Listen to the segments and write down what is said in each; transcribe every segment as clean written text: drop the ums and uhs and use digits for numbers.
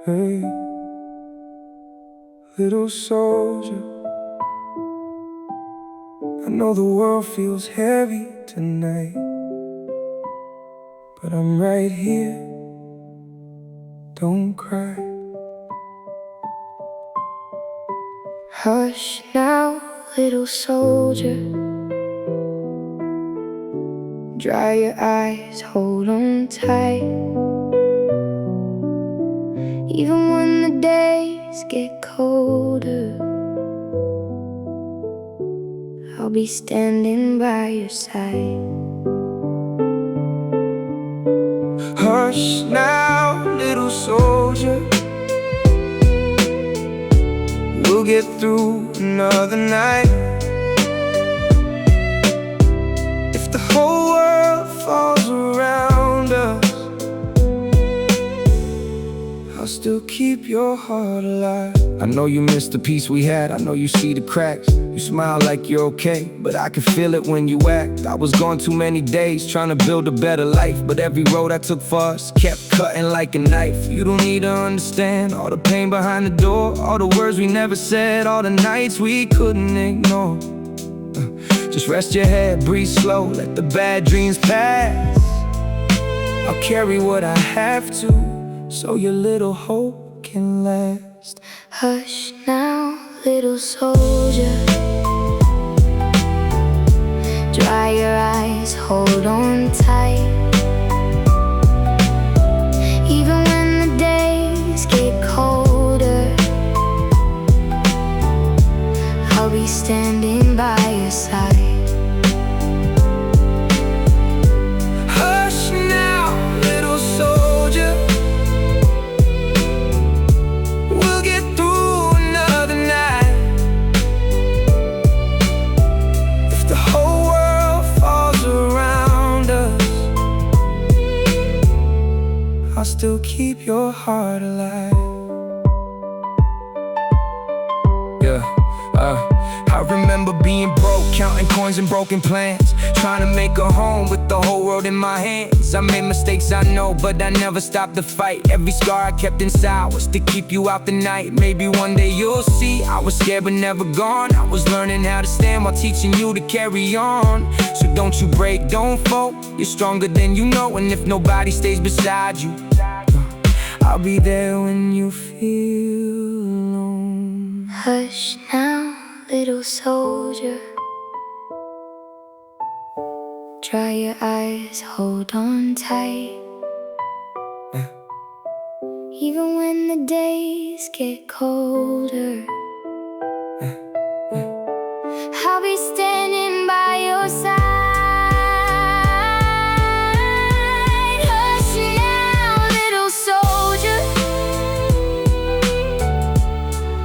Hey, little soldier, I know the world feels heavy tonight, but I'm right here, don't cry. Hush now, little soldier. Dry your eyes, hold on tight. Even when the days get colder, I'll be standing by your side. Hush now, little soldier, we'll get through another night. If the whole world falls around us, I'll still keep your heart alive. I know you miss the peace we had, I know you see the cracks. You smile like you're okay, but I can feel it when you act. I was gone too many days trying to build a better life, but every road I took for us kept cutting like a knife. You don't need to understand all the pain behind the door, all the words we never said, all the nights we couldn't ignore. Just rest your head, breathe slow, let the bad dreams pass. I'll carry what I have to, so your little hope can last. Hush now, little soldier. Dry your eyes, hold on tight. Even when the days get colder, I'll be standing by your side. Hush now, little soldier, we'll get through another night. If the whole world falls around us, I'll still keep your heart alive. I remember being broke, counting coins and broken plans, trying to make a home with the whole world in my hands. I made mistakes, I know, but I never stopped the fight. Every scar I kept inside was to keep you out the night. Maybe one day you'll see, I was scared but never gone. I was learning how to stand while teaching you to carry on. So don't you break, don't fold, you're stronger than you know. And if nobody stays beside you, I'll be there when you feel alone. Hush now, little soldier. Dry your eyes, hold on tight. Even when the days get colder, I'll be standing by your side. Hush now, little soldier.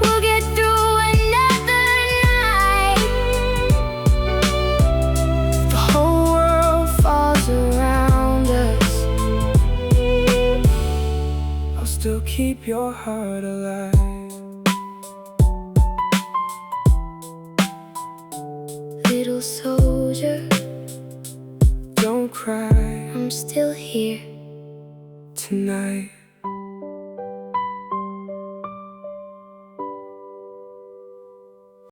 We'll get through another night. The whole world falls around us, I'll still keep your heart alive. little soldier. Don't cry I'm still here tonight.